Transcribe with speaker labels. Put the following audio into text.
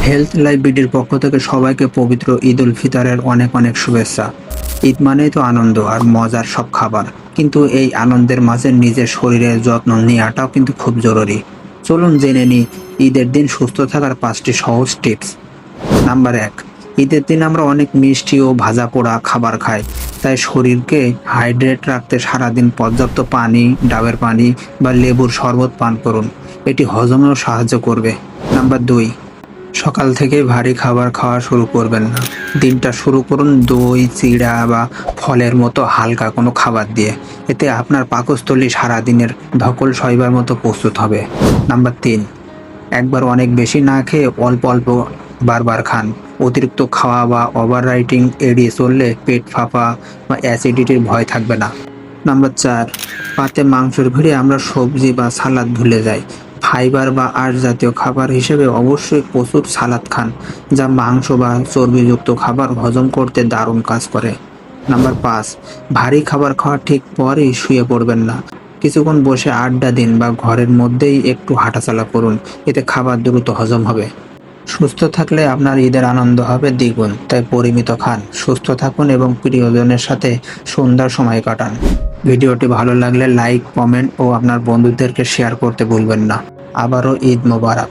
Speaker 1: Health life বিডির পক্ষ থেকে সবাইকে পবিত্র ঈদ উল ফিতরের অনেক অনেক শুভেচ্ছা। ঈদ মানেই তো আনন্দ আর মজার সব খাবার, কিন্তু এই আনন্দের মাঝে নিজের শরীরের যত্ন নেওয়াটাও কিন্তু খুব জরুরি। চলুন জেনে নিই ঈদের দিন সুস্থ থাকার 5টি সহজ টিপস। নাম্বার 1, ঈদের দিন আমরা অনেক মিষ্টি ও ভাজা পোড়া খাবার খাই, তাই শরীরকে হাইড্রেট রাখতে সারাদিন পর্যাপ্ত পানি, ডাবের পানি বা লেবুর শরবত পান করুন। এটি হজমেও সাহায্য করবে। নাম্বার 2, সকাল থেকে ভারী খাবার খাওয়া শুরু করবেন না। দিনটা শুরু করুন দই, চিড়া বা ফলের মতো হালকা কোনো খাবার দিয়ে। এতে আপনার পাকস্থলী সারাদিনের ধকল সইবার মতো প্রস্তুত হবে। নাম্বার 3, একবার অনেক বেশি না খেয়ে অল্প অল্প বারবার খান। অতিরিক্ত খাওয়া বা ওভার রাইটিং এড়িয়ে চললে পেট ফাঁপা বা অ্যাসিডিটির ভয় থাকবে না। নাম্বার 4, পাতে মাংসের ভিড়ে আমরা সবজি বা সালাদ ভুলে যাই। ফাইবার বা আঁশ জাতীয় খাবার হিসেবে অবশ্যই প্রচুর সালাদ খান, যা মাংস বা চর্বিযুক্ত খাবার হজম করতে দারুণ কাজ করে। নাম্বার 5, ভারী খাবার খাওয়ার ঠিক পরেই শুয়ে পড়বেন না। কিছুক্ষণ বসে আড্ডা দিন বা ঘরের মধ্যেই একটু হাঁটাচলা করুন। এতে খাবার দ্রুত হজম হবে। সুস্থ থাকলে আপনার ঈদের আনন্দ হবে দ্বিগুণ, তাই পরিমিত খান, সুস্থ থাকুন এবং প্রিয়জনের সাথে সুন্দর সময় কাটান। ভিডিওটি ভালো লাগলে লাইক, কমেন্ট ও আপনার বন্ধুদেরকে শেয়ার করতে ভুলবেন না। আবারও ঈদ মোবারক।